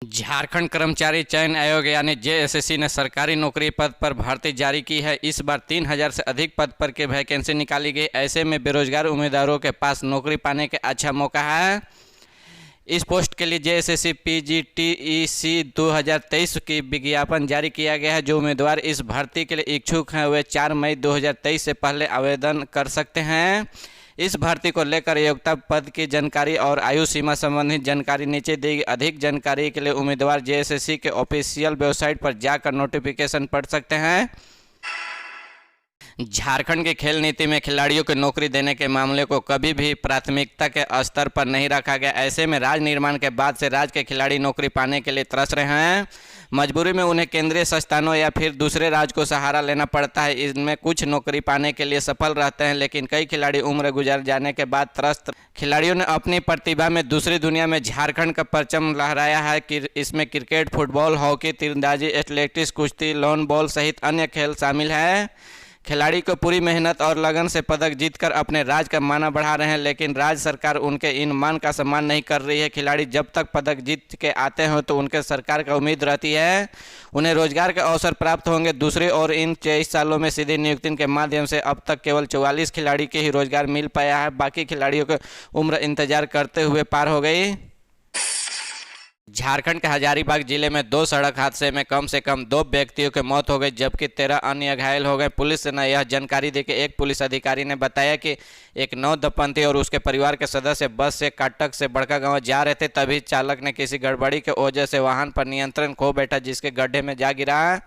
झारखंड कर्मचारी चयन आयोग यानी जेएसएससी ने सरकारी नौकरी पद पर भर्ती जारी की है। इस बार 3000 से अधिक पद पर की वैकेंसी निकाली गई। ऐसे में बेरोजगार उम्मीदवारों के पास नौकरी पाने का अच्छा मौका है। इस पोस्ट के लिए जेएसएससी पीजीटीईसी 2023 की विज्ञापन जारी किया गया है। जो उम्मीदवार इस भर्ती के लिए इच्छुक हैं वे 4 मई 2023 से पहले आवेदन कर सकते हैं। इस भर्ती को लेकर योग्यता, पद की जानकारी और आयु सीमा संबंधित जानकारी नीचे दी गई। अधिक जानकारी के लिए उम्मीदवार जेएसएससी के ऑफिशियल वेबसाइट पर जाकर नोटिफिकेशन पढ़ सकते हैं। झारखंड की खेल नीति में खिलाड़ियों को नौकरी देने के मामले को कभी भी प्राथमिकता के स्तर पर नहीं रखा गया। ऐसे में राज्य निर्माण के बाद से राज्य के खिलाड़ी नौकरी पाने के लिए तरस रहे हैं। मजबूरी में उन्हें केंद्रीय संस्थानों या फिर दूसरे राज्य को सहारा लेना पड़ता है। इनमें कुछ नौकरी पाने के लिए सफल रहते हैं, लेकिन कई खिलाड़ी उम्र गुजर जाने के बाद त्रस्त। खिलाड़ियों ने अपनी प्रतिभा में दूसरी दुनिया में झारखंड का परचम लहराया है कि इसमें क्रिकेट, फुटबॉल, हॉकी, तीरंदाजी, एथलेटिक्स, कुश्ती, लॉन बॉल सहित अन्य खेल शामिल हैं। खिलाड़ी को पूरी मेहनत और लगन से पदक जीतकर अपने राज्य का माना बढ़ा रहे हैं, लेकिन राज्य सरकार उनके इन मान का सम्मान नहीं कर रही है। खिलाड़ी जब तक पदक जीत के आते हैं तो उनके सरकार का उम्मीद रहती है उन्हें रोजगार के अवसर प्राप्त होंगे। दूसरी ओर इन 23 सालों में सीधी नियुक्ति के माध्यम से अब तक केवल 44 खिलाड़ी के ही रोजगार मिल पाया है। बाकी खिलाड़ियों की उम्र इंतजार करते हुए पार हो गई। झारखंड के हजारीबाग जिले में 2 सड़क हादसे में कम से कम 2 व्यक्तियों की मौत हो गई, जबकि 13 अन्य घायल हो गए। पुलिस ने यह जानकारी देकर एक पुलिस अधिकारी ने बताया कि एक 9 दंपति और उसके परिवार के सदस्य बस से काटक से बड़कागांव जा रहे थे। तभी चालक ने किसी गड़बड़ी के वजह से वाहन पर नियंत्रण खो बैठा, जिसके गड्ढे में जा गिरा।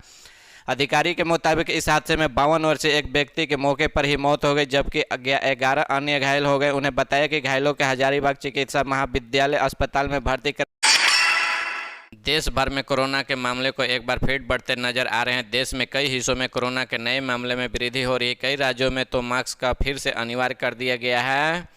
अधिकारी के मुताबिक इस हादसे में 52 वर्षीय एक व्यक्ति के मौके पर ही मौत हो गई, जबकि 11 अन्य घायल हो गए। उन्हें बताया कि घायलों के हजारीबाग चिकित्सा महाविद्यालय अस्पताल में भर्ती कर। देश भर में कोरोना के मामले को एक बार फिर बढ़ते नजर आ रहे हैं। देश में कई हिस्सों में कोरोना के नए मामले में वृद्धि हो रही है। कई राज्यों में तो मास्क का फिर से अनिवार्य कर दिया गया है।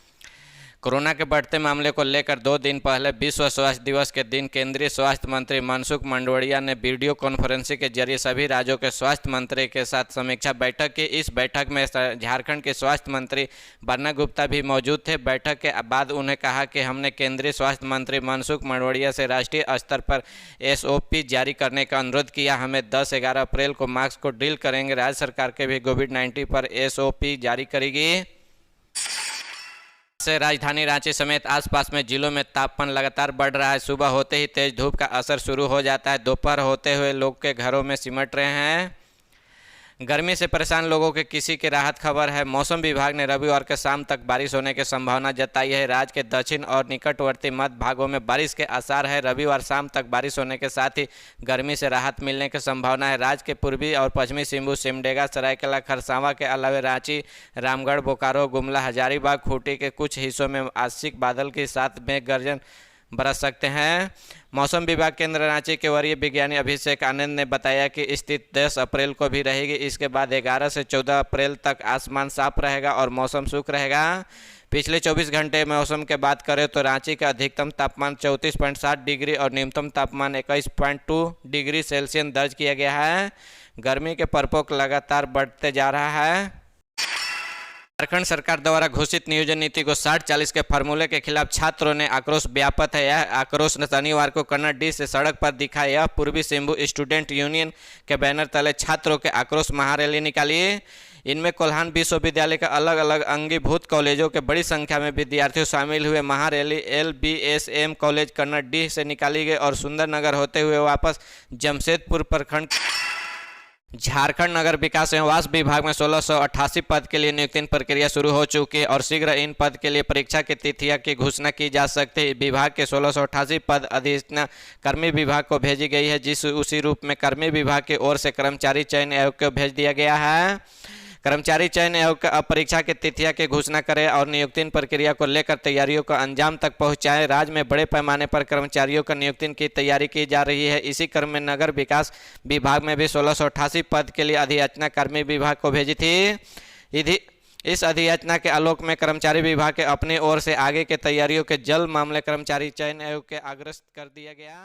कोरोना के बढ़ते मामले को लेकर 2 दिन पहले विश्व स्वास्थ्य दिवस के दिन केंद्रीय स्वास्थ्य मंत्री मनसुख मंडाविया ने वीडियो कॉन्फ्रेंसिंग के जरिए सभी राज्यों के स्वास्थ्य मंत्री के साथ समीक्षा बैठक की। इस बैठक में झारखंड के स्वास्थ्य मंत्री बन्ना गुप्ता भी मौजूद थे। बैठक के बाद उन्हें कहा कि हमने केंद्रीय स्वास्थ्य मंत्री मनसुख मंडाविया से राष्ट्रीय स्तर पर SOP जारी करने का अनुरोध किया। हमें 10-11 अप्रैल को मास्क को डील करेंगे। राज्य सरकार के भी कोविड-19 पर SOP जारी करेगी। से राजधानी रांची समेत आसपास में जिलों में तापमान लगातार बढ़ रहा है। सुबह होते ही तेज धूप का असर शुरू हो जाता है। दोपहर होते हुए लोग के घरों में सिमट रहे हैं। गर्मी से परेशान लोगों के किसी की राहत खबर है। मौसम विभाग ने रविवार के शाम तक बारिश होने की संभावना जताई है। राज्य के दक्षिण और निकटवर्ती मध्य भागों में बारिश के आसार है। रविवार शाम तक बारिश होने के साथ ही गर्मी से राहत मिलने की संभावना है। राज्य के पूर्वी और पश्चिमी सिंहभूम, सिमडेगा, सरायकेला, खरसावां के अलावा रांची, रामगढ़, बोकारो, गुमला, हजारीबाग, खूंटी के कुछ हिस्सों में आंशिक बादल के साथ मेघ गर्जन बरस सकते हैं। मौसम विभाग केंद्र रांची के वरीय विज्ञानी अभिषेक आनंद ने बताया कि स्थिति 10 अप्रैल को भी रहेगी। इसके बाद 11 से 14 अप्रैल तक आसमान साफ रहेगा और मौसम शुष्क रहेगा। पिछले 24 घंटे मौसम की बात करें तो रांची का अधिकतम तापमान 34.7 डिग्री और न्यूनतम तापमान 21.2 डिग्री सेल्सियस दर्ज किया गया है। गर्मी के प्रकोप लगातार बढ़ते जा रहा है। झारखंड सरकार द्वारा घोषित नियोजन नीति को 60-40 के फार्मूले के खिलाफ छात्रों ने आक्रोश व्याप्त है। यह आक्रोश शनिवार को कन्नड़ से सड़क पर दिखा। यह पूर्वी सिंहभूम स्टूडेंट यूनियन के बैनर तले छात्रों के आक्रोश महारैली निकाली। इनमें कोल्हान विश्वविद्यालय के अलग अलग अंगीभूत कॉलेजों के बड़ी संख्या में विद्यार्थी शामिल हुए। महारैली LBSM कॉलेज कन्नड़ से निकाली गई और सुंदरनगर होते हुए वापस जमशेदपुर प्रखंड। झारखंड नगर विकास एवं आवास विभाग में 1688 पद के लिए नियुक्ति प्रक्रिया शुरू हो चुकी है और शीघ्र इन पद के लिए परीक्षा की तिथियां की घोषणा की जा सकती है। विभाग के 1688 पद अधिसूचना कर्मी विभाग को भेजी गई है, जिस उसी रूप में कर्मी विभाग की ओर से कर्मचारी चयन आयोग को भेज दिया गया है। कर्मचारी चयन आयोग अब परीक्षा की तिथियां की घोषणा करे और नियुक्ति प्रक्रिया को लेकर तैयारियों को अंजाम तक पहुंचाए। राज्य में बड़े पैमाने पर कर्मचारियों का नियुक्ति की तैयारी की जा रही है। इसी क्रम में नगर विकास विभाग में भी 1688 पद के लिए अधियाचना कर्मी विभाग को भेजी थी। इस अधियाचना के आलोक में कर्मचारी विभाग के अपनी ओर से आगे के तैयारियों के जल्द मामले कर्मचारी चयन आयोग के अग्रस्त कर दिया गया।